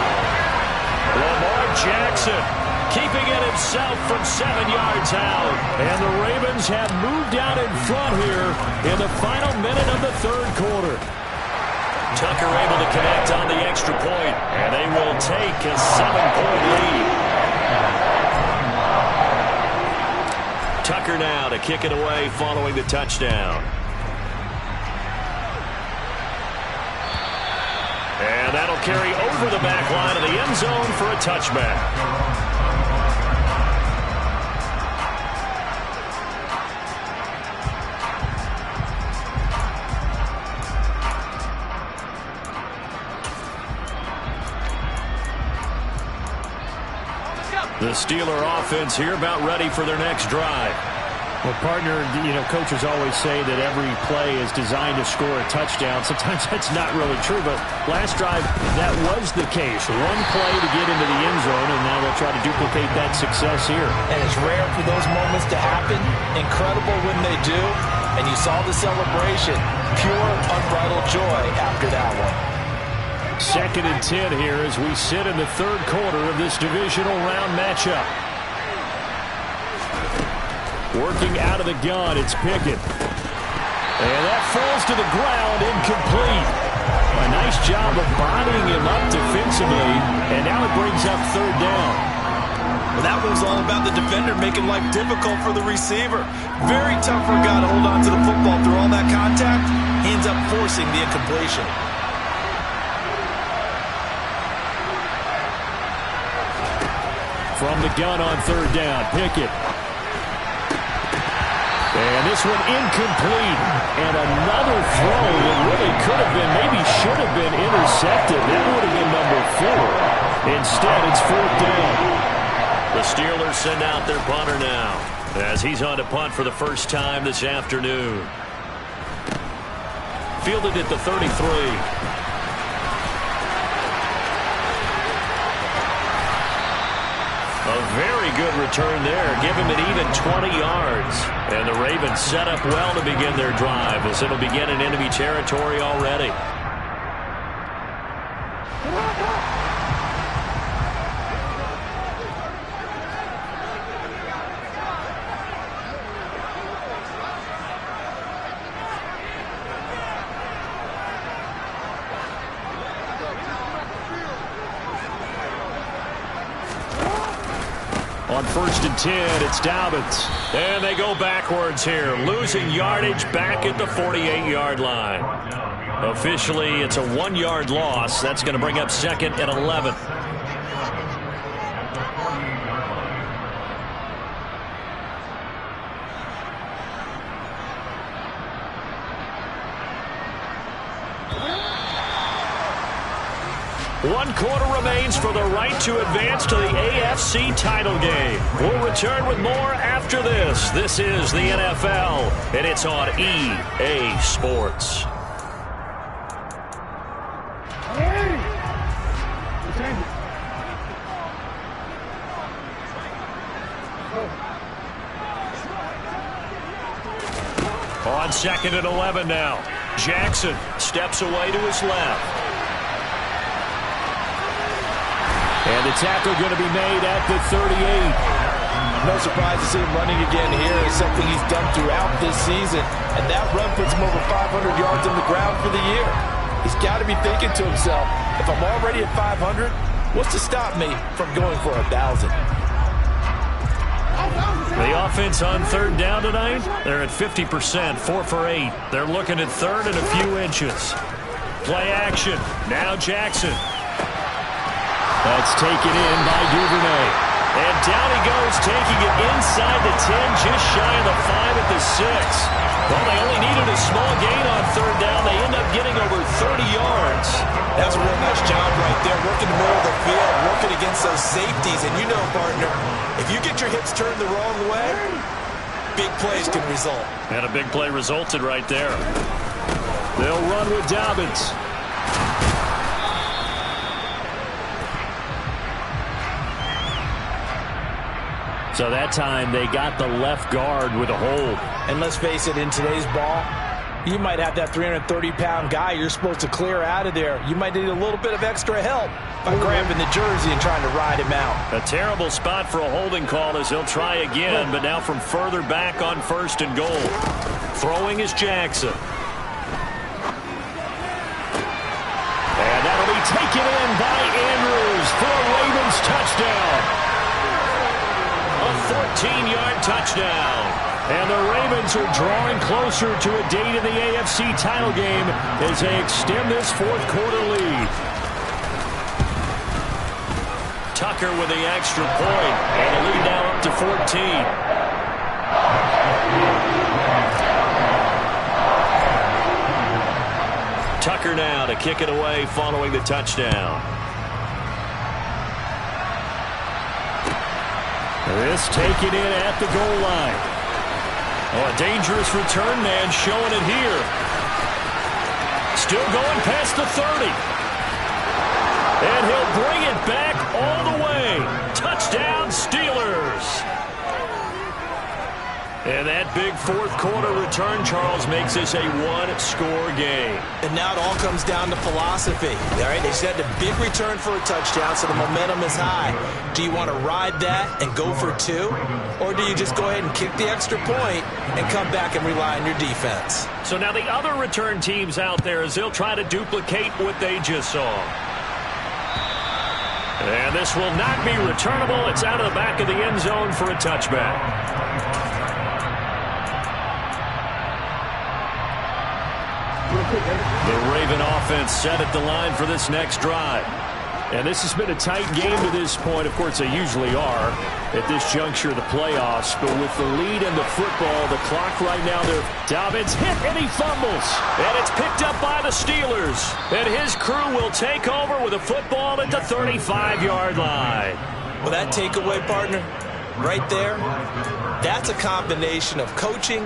Lamar Jackson keeping it himself from 7 yards out. And the Ravens have moved out in front here in the final minute of the 3rd quarter. Tucker able to connect on the extra point, and they will take a 7-point lead. Tucker now to kick it away following the touchdown. And that'll carry over the back line of the end zone for a touchback. The Steeler offense here about ready for their next drive. Well, partner, coaches always say that every play is designed to score a touchdown. Sometimes that's not really true, but last drive, that was the case. One play to get into the end zone, and now they'll try to duplicate that success here. And it's rare for those moments to happen. Incredible when they do. And you saw the celebration. Pure, unbridled joy after that one. 2nd and 10 here as we sit in the third quarter of this divisional round matchup. Working out of the gun, it's Pickett. And that falls to the ground, incomplete. A nice job of bodying him up defensively, and now it brings up 3rd down. Well, that was all about the defender making life difficult for the receiver. Very tough for a guy to hold on to the football through all that contact. He ends up forcing the incompletion. From the gun on 3rd down, Pickett. And this one incomplete. And another throw that really could have been, maybe should have been intercepted. That would have been number 4. Instead, it's 4th down. The Steelers send out their punter now as he's on to punt for the first time this afternoon. Fielded at the 33. A very good return there. Give him an even 20 yards. And the Ravens set up well to begin their drive as it'll begin in enemy territory already. On 1st and 10, it's Dobbins. And they go backwards here, losing yardage back at the 48-yard line. Officially, it's a 1-yard loss. That's going to bring up 2nd and 11. One quarter remains for the right to advance to the AFC title game. We'll return with more after this. This is the NFL, and it's on EA Sports. On 2nd and 11 now. Jackson steps away to his left. And the tackle going to be made at the 38. No surprise to see him running again here. It's something he's done throughout this season. And that run puts him over 500 yards on the ground for the year. He's got to be thinking to himself, if I'm already at 500, what's to stop me from going for 1,000? The offense on 3rd down tonight, they're at 50%, 4 for 8. They're looking at 3rd and a few inches. Play action. Now Jackson. That's taken in by Duvernay. And down he goes, taking it inside the 10, just shy of the 5 at the 6. Well, they only needed a small gain on 3rd down. They end up getting over 30 yards. That's a real nice job right there, working the middle of the field, working against those safeties. And you know, partner, if you get your hips turned the wrong way, big plays can result. And a big play resulted right there. They'll run with Dobbins. So that time they got the left guard with a hold. And let's face it, in today's ball, you might have that 330-pound guy you're supposed to clear out of there. You might need a little bit of extra help by grabbing the jersey and trying to ride him out. A terrible spot for a holding call as he'll try again, but now from further back on 1st and goal. Throwing is Jackson. And that'll be taken in by Andrews for a Ravens touchdown. A 14-yard touchdown. And the Ravens are drawing closer to a date in the AFC title game as they extend this 4th quarter lead. Tucker with the extra point, and the lead now up to 14. Tucker now to kick it away following the touchdown. This taken in at the goal line. Oh, a dangerous return man showing it here. Still going past the 30. And he'll bring it back all the way. Touchdown, Steelers. And that big fourth quarter return, Charles, makes this a one-score game. And now it all comes down to philosophy. All right, they said a big return for a touchdown, so the momentum is high. Do you want to ride that and go for two? Or do you just go ahead and kick the extra point and come back and rely on your defense? So now the other return teams out there, as they'll try to duplicate what they just saw. And this will not be returnable. It's out of the back of the end zone for a touchback. The Raven offense set at the line for this next drive. And this has been a tight game to this point. Of course, they usually are at this juncture of the playoffs. But with the lead in the football, the clock right now, Dobbins hit and he fumbles. And it's picked up by the Steelers. And his crew will take over with a football at the 35-yard line. Well, that takeaway, partner, right there, that's a combination of coaching,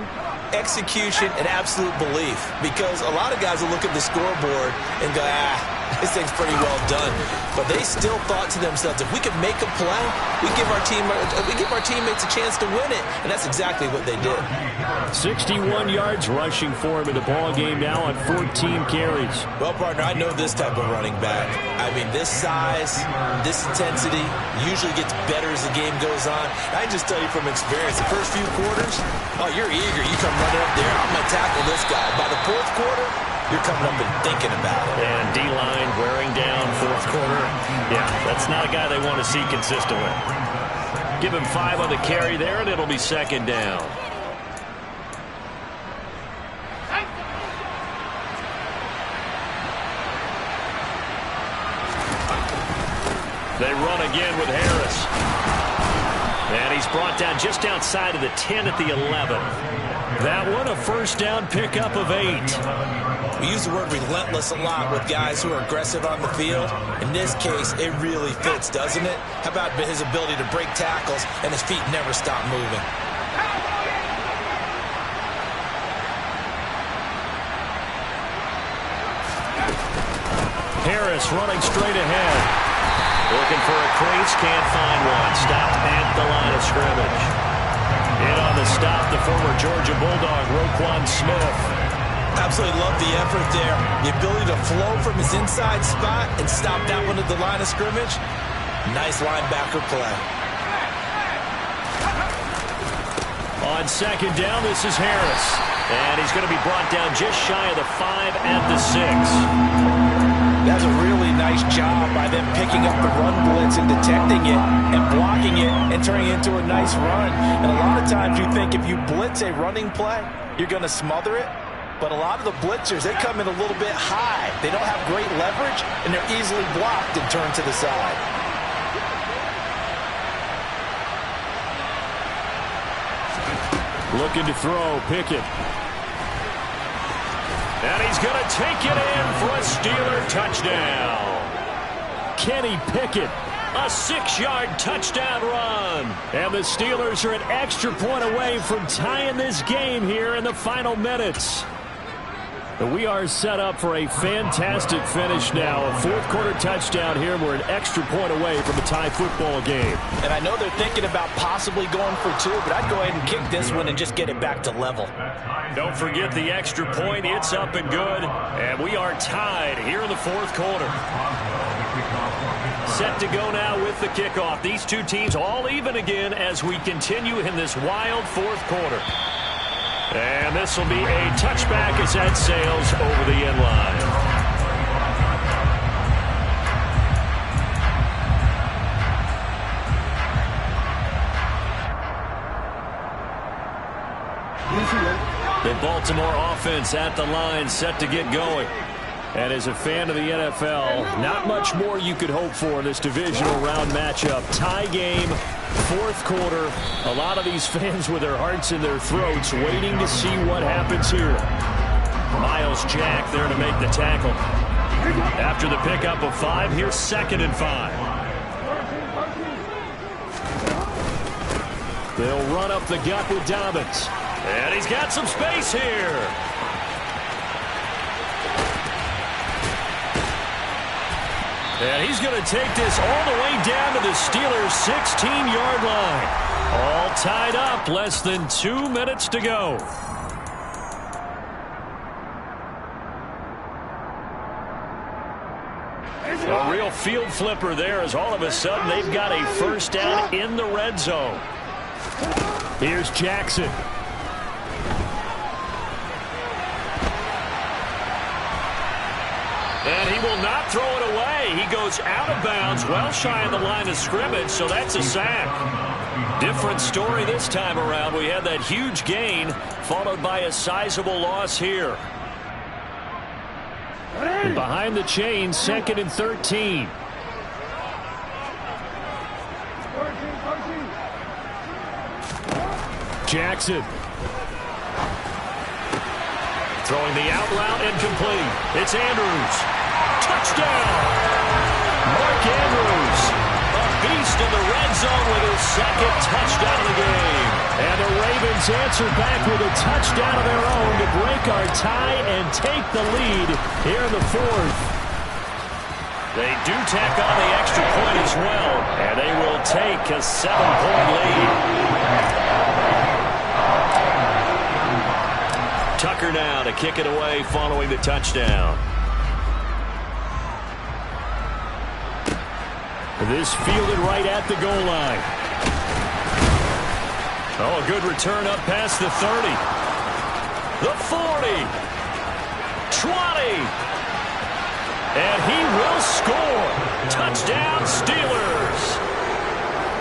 execution, and absolute belief. Because a lot of guys will look at the scoreboard and go, this thing's pretty well done. But they still thought to themselves, if we could make a play, we give our teammates a chance to win it. And that's exactly what they did. 61 yards rushing for him in the ball game now on 14 carries. Well, partner, I know this type of running back. I mean, this size, this intensity usually gets better as the game goes on. I can just tell you from experience, the first few quarters, oh, you're eager. You come running up there, I'm going to tackle this guy. By the fourth quarter, you're coming up and thinking about it. And D-line wearing down fourth quarter. Yeah, that's not a guy they want to see consistently. Give him 5 on the carry there, and it'll be second down. They run again with Harris. And he's brought down just outside of the 10 at the 11. That one, a first down pickup of 8. We use the word relentless a lot with guys who are aggressive on the field. In this case, it really fits, doesn't it? How about his ability to break tackles and his feet never stop moving? Harris running straight ahead. Looking for a crease, can't find one. Stopped at the line of scrimmage. In on the stop, the former Georgia Bulldog, Roquan Smith. Absolutely love the effort there. The ability to flow from his inside spot and stop that one at the line of scrimmage. Nice linebacker play. On second down, this is Harris. And he's going to be brought down just shy of the 5 at the 6. That's a really nice job by them picking up the run blitz and detecting it and blocking it and turning it into a nice run. And a lot of times you think if you blitz a running play, you're going to smother it. But a lot of the blitzers, they come in a little bit high. They don't have great leverage, and they're easily blocked and turned to the side. Looking to throw, Pickett. And he's going to take it in for a Steeler touchdown. Kenny Pickett, a 6-yard touchdown run. And the Steelers are an extra point away from tying this game here in the final minutes. But we are set up for a fantastic finish now. A fourth-quarter touchdown here. We're an extra point away from a tie football game. And I know they're thinking about possibly going for 2, but I'd go ahead and kick this one and just get it back to level. Don't forget the extra point. It's up and good. And we are tied here in the fourth quarter. Set to go now with the kickoff. These two teams all even again as we continue in this wild fourth quarter. And this will be a touchback as that sails over the end line. The Baltimore offense at the line, set to get going. And as a fan of the NFL, not much more you could hope for in this divisional round matchup. Tie game, fourth quarter. A lot of these fans with their hearts in their throats waiting to see what happens here. Miles Jack there to make the tackle. After the pickup of 5, here's 2nd and 5. They'll run up the gut with Dobbins. And he's got some space here. And he's going to take this all the way down to the Steelers' 16-yard line. All tied up, less than 2 minutes to go. A real field flipper there as all of a sudden they've got a first down in the red zone. Here's Jackson. And he will not throw it away. He goes out of bounds, well shy of the line of scrimmage, so that's a sack. Different story this time around. We had that huge gain, followed by a sizable loss here. And behind the chain, 2nd and 13. Jackson. Throwing the out route incomplete. It's Andrews. Touchdown! Mark Andrews, a beast in the red zone with his 2nd touchdown of the game. And the Ravens answer back with a touchdown of their own to break our tie and take the lead here in the 4th. They do tack on the extra point as well, and they will take a 7-point lead. Tucker now to kick it away following the touchdown. This fielded right at the goal line. Oh, a good return up past the 30. The 40. 20. And he will score. Touchdown, Steelers.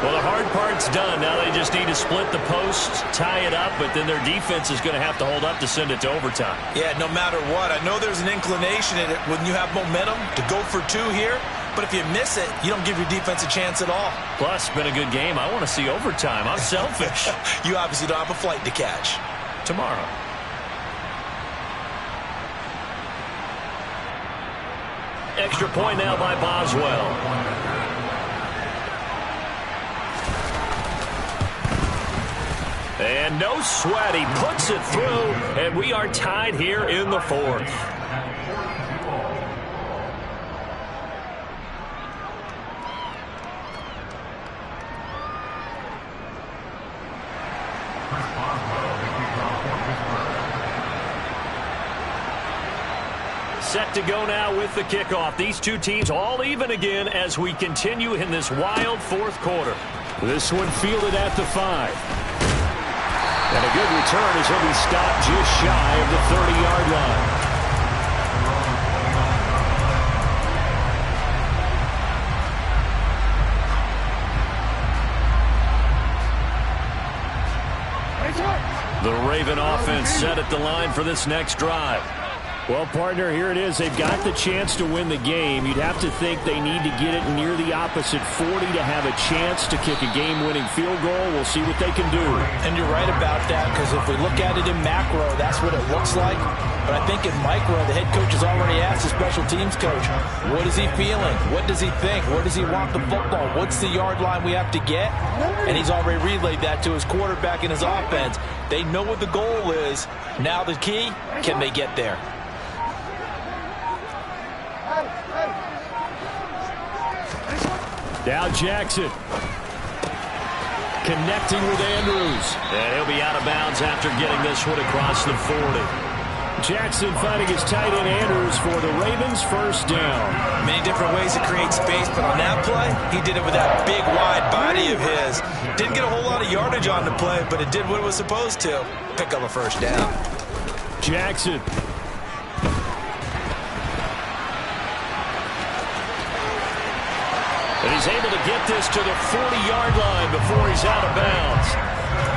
Well, the hard part's done. Now they just need to split the posts, tie it up, but then their defense is going to have to hold up to send it to overtime. Yeah, no matter what. I know there's an inclination in it when you have momentum to go for 2 here, but if you miss it, you don't give your defense a chance at all. Plus, been a good game. I want to see overtime. I'm selfish. You obviously don't have a flight to catch. Tomorrow. Extra point now by Boswell. And no sweat. He puts it through, and we are tied here in the 4th. Set to go now with the kickoff. These two teams all even again as we continue in this wild 4th quarter. This one fielded at the 5. And a good return as he'll be stopped just shy of the 30-yard line. The Raven offense set at the line for this next drive. Well, partner, here it is. They've got the chance to win the game. You'd have to think they need to get it near the opposite 40 to have a chance to kick a game-winning field goal. We'll see what they can do. And you're right about that, because if we look at it in macro, that's what it looks like. But I think in micro, the head coach has already asked the special teams coach, what is he feeling? What does he think? Where does he want the football? What's the yard line we have to get? And he's already relayed that to his quarterback and his offense. They know what the goal is. Now the key, can they get there? Now Jackson connecting with Andrews. And he'll be out of bounds after getting this one across the 40. Jackson finding his tight end Andrews for the Ravens' first down. Many different ways to create space, but on that play, he did it with that big, wide body of his. Didn't get a whole lot of yardage on the play, but it did what it was supposed to. Pick up a first down. Jackson. And he's able to get this to the 40-yard line before he's out of bounds.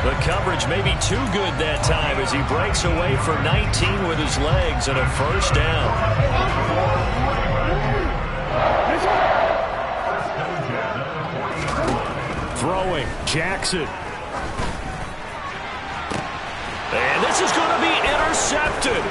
The coverage may be too good that time as he breaks away for 19 with his legs and a first down. Throwing, Jackson. And this is going to be intercepted.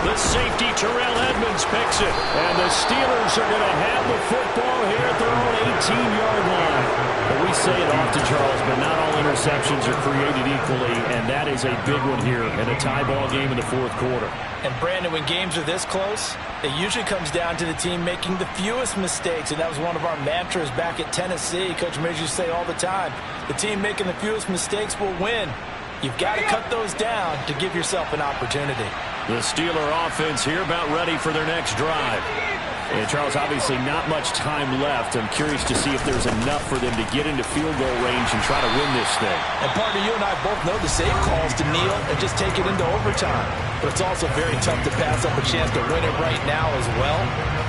The safety, Terrell Edmonds, picks it. And the Steelers are going to have the football here at their own 18-yard line. But we say it often, Charles, but not all interceptions are created equally, and that is a big one here in a tie ball game in the fourth quarter. And, Brandon, when games are this close, it usually comes down to the team making the fewest mistakes, and that was one of our mantras back at Tennessee. Coach Midge used to say all the time, the team making the fewest mistakes will win. You've got to cut those down to give yourself an opportunity. The Steeler offense here about ready for their next drive. And Charles, obviously not much time left. I'm curious to see if there's enough for them to get into field goal range and try to win this thing. And partner, you and I both know the save calls to kneel and just take it into overtime. But it's also very tough to pass up a chance to win it right now as well.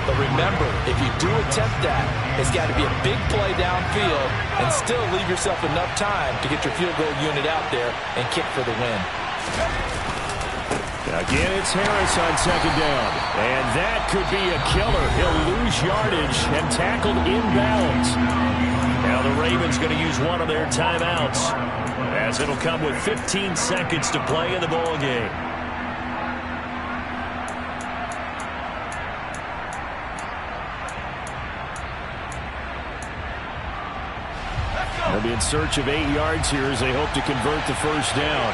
But remember, if you do attempt that, it's got to be a big play downfield and still leave yourself enough time to get your field goal unit out there and kick for the win. Again, it's Harris on second down. And that could be a killer. He'll lose yardage and tackled inbounds. Now the Ravens going to use one of their timeouts, as it'll come with 15 seconds to play in the ball game. They'll be in search of 8 yards here as they hope to convert the first down.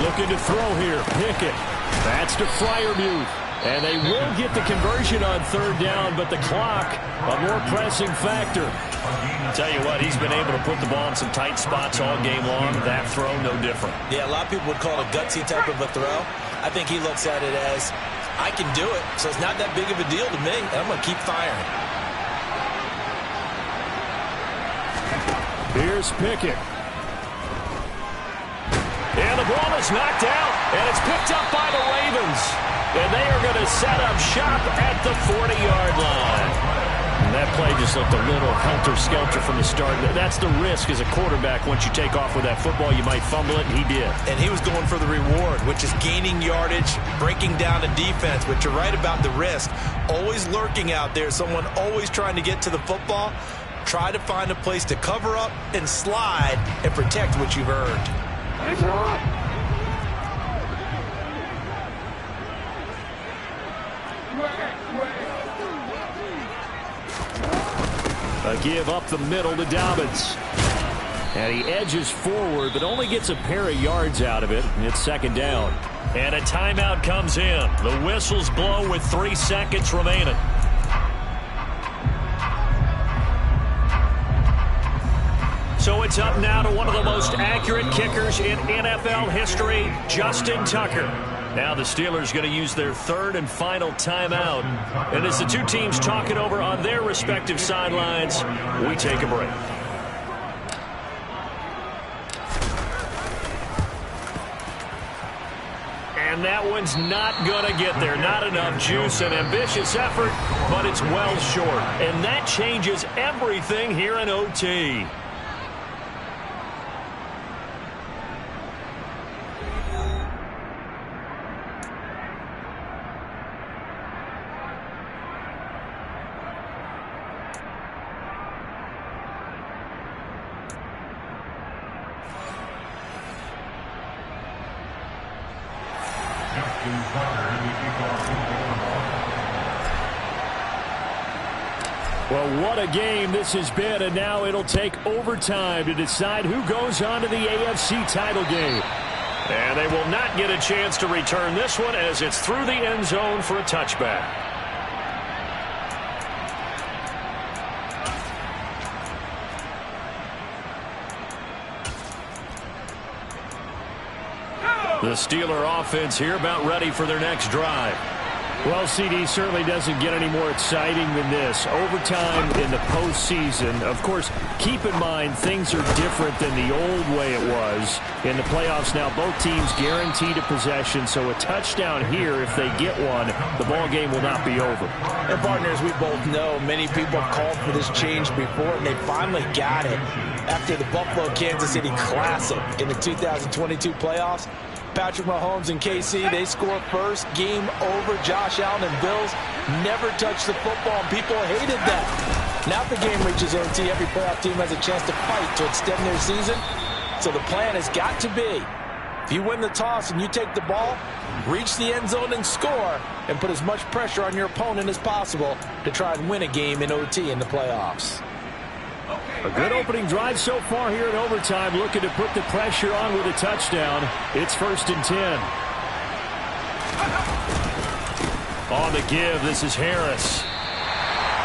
Looking to throw here. Pickett. That's to Freiermuth. And they will get the conversion on third down, but the clock, a more pressing factor. Tell you what, he's been able to put the ball in some tight spots all game long. That throw, no different. Yeah, a lot of people would call it a gutsy type of a throw. I think he looks at it as, I can do it, so it's not that big of a deal to me, and I'm going to keep firing. Here's Pickett. And the ball is knocked out, and it's picked up by the Ravens. And they are going to set up shop at the 40-yard line. And that play just looked a little helter-skelter from the start. That's the risk as a quarterback. Once you take off with that football, you might fumble it, and he did. And he was going for the reward, which is gaining yardage, breaking down a defense. But you're right about the risk. Always lurking out there, someone always trying to get to the football. Try to find a place to cover up and slide and protect what you've earned. A give up the middle to Dobbins. And he edges forward, but only gets a pair of yards out of it. It's second down. And a timeout comes in. The whistles blow with 3 seconds remaining. So it's up now to one of the most accurate kickers in NFL history, Justin Tucker. Now the Steelers going to use their third and final timeout. And as the two teams talk it over on their respective sidelines, we take a break. And that one's not going to get there. Not enough juice. An ambitious effort, but it's well short. And that changes everything here in OT. Well, what a game this has been, and now it'll take overtime to decide who goes on to the AFC title game. And they will not get a chance to return this one as it's through the end zone for a touchback. The Steeler offense here about ready for their next drive. Well, CD certainly doesn't get any more exciting than this. Overtime in the postseason. Of course, keep in mind things are different than the old way it was. In the playoffs now, both teams guaranteed a possession, so a touchdown here, if they get one, the ball game will not be over. And partners, we both know many people have called for this change before, and they finally got it after the Buffalo-Kansas City Classic in the 2022 playoffs. Patrick Mahomes and KC, they score first, game over. Josh Allen and Bills never touched the football, and people hated that. Now if the game reaches OT, every playoff team has a chance to fight to extend their season. So the plan has got to be, if you win the toss and you take the ball, reach the end zone and score, and put as much pressure on your opponent as possible to try and win a game in OT in the playoffs. A good opening drive so far here in overtime, looking to put the pressure on with a touchdown. It's 1st and 10. On the give, this is Harris.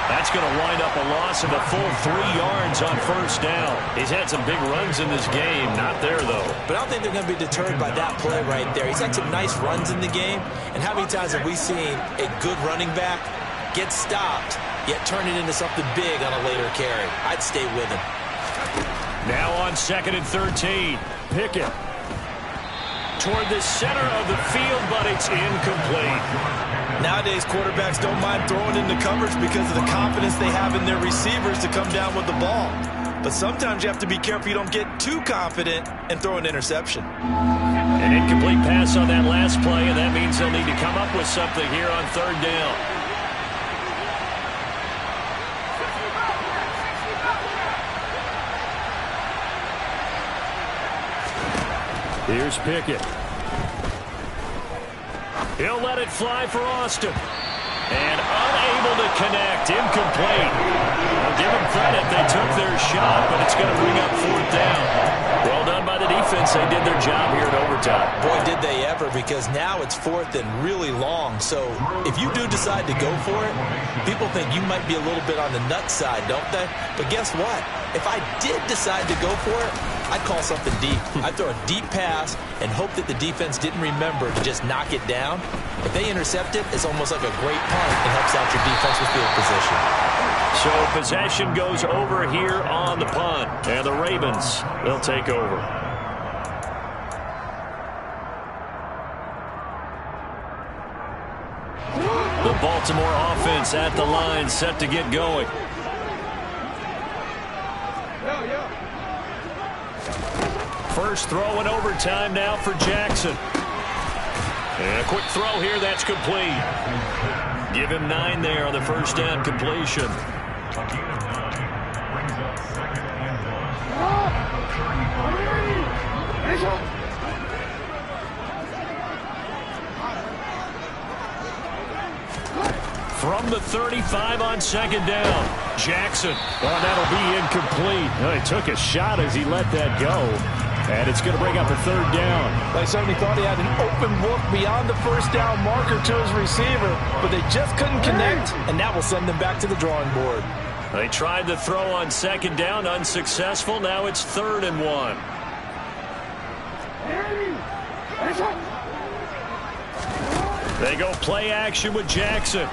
That's going to wind up a loss of a full 3 yards on 1st down. He's had some big runs in this game. Not there, though. But I don't think they're going to be deterred by that play right there. He's had some nice runs in the game. And how many times have we seen a good running back get stopped, yet turn it into something big on a later carry? I'd stay with him. Now on 2nd and 13. Pickett toward the center of the field, but it's incomplete. Nowadays, quarterbacks don't mind throwing into coverage because of the confidence they have in their receivers to come down with the ball. But sometimes you have to be careful you don't get too confident and throw an interception. An incomplete pass on that last play, and that means they'll need to come up with something here on 3rd down. Here's Pickett. He'll let it fly for Austin. And unable to connect. Incomplete. Well, give them credit. They took their shot, but it's going to bring up 4th down. Well done by the defense. They did their job here in overtime. Boy, did they ever, because now it's 4th and really long. So if you do decide to go for it, people think you might be a little bit on the nut side, don't they? But guess what? If I did decide to go for it, I'd call something deep. I'd throw a deep pass and hope that the defense didn't remember to just knock it down. If they intercept it, it's almost like a great punt and helps out your defense with field position. So possession goes over here on the punt. And the Ravens, they'll take over. The Baltimore offense at the line, set to get going. First throw in overtime now for Jackson. And a quick throw here, that's complete. Give him 9 there on the 1st down completion. From the 35 on 2nd down, Jackson. Well, that'll be incomplete. Well, he took a shot as he let that go. And it's going to bring up a 3rd down. They certainly thought he had an open look beyond the 1st down marker to his receiver, but they just couldn't connect, and that will send them back to the drawing board. They tried the throw on 2nd down, unsuccessful. Now it's 3rd and 1. They go play action with Jackson.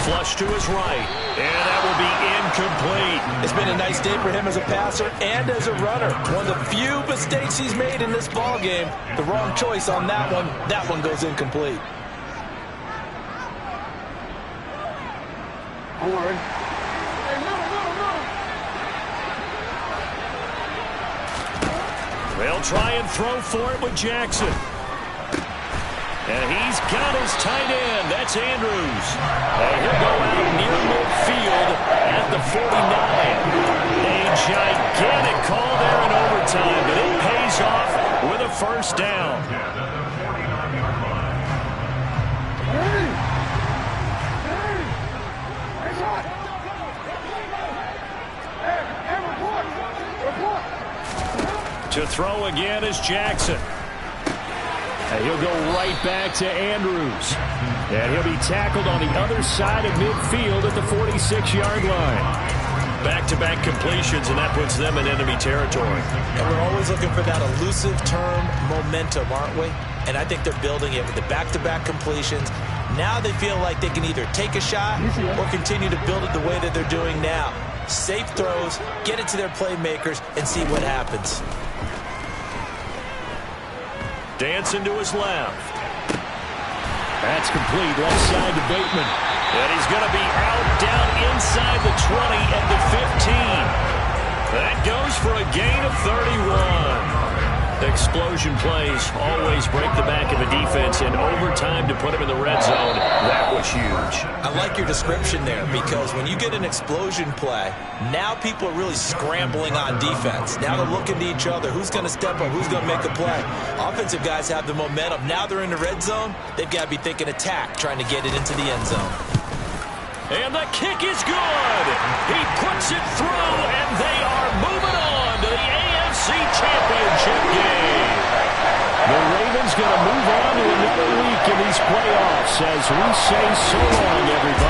Flush to his right, and that will be incomplete. It's been a nice day for him as a passer and as a runner. One of the few mistakes he's made in this ball game. The wrong choice on that one. That one goes incomplete. They'll try and throw for it with Jackson. And he's got his tight end. That's Andrews. And he'll go out near midfield at the 49. A gigantic call there in overtime, but it pays off with a 1st down. To throw again is Jackson. And he'll go right back to Andrews. And he'll be tackled on the other side of midfield at the 46-yard line. Back-to-back completions, and that puts them in enemy territory. And we're always looking for that elusive term momentum, aren't we? And I think they're building it with the back-to-back completions. Now they feel like they can either take a shot or continue to build it the way that they're doing now. Safe throws, get it to their playmakers, and see what happens. Dancing to his left. That's complete. Left side to Bateman. And he's going to be out down inside the 20 at the 15. That goes for a gain of 31. Explosion plays always break the back of a defense, and overtime to put them in the red zone, that was huge. I like your description there, because when you get an explosion play, now people are really scrambling on defense. Now they're looking to each other. Who's going to step up? Who's going to make a play? Offensive guys have the momentum. Now they're in the red zone. They've got to be thinking attack, trying to get it into the end zone. And the kick is good. He puts it through, and they are moving on to the AFC Championship game. The Ravens going to move on to another week in these playoffs as we say so long, everybody.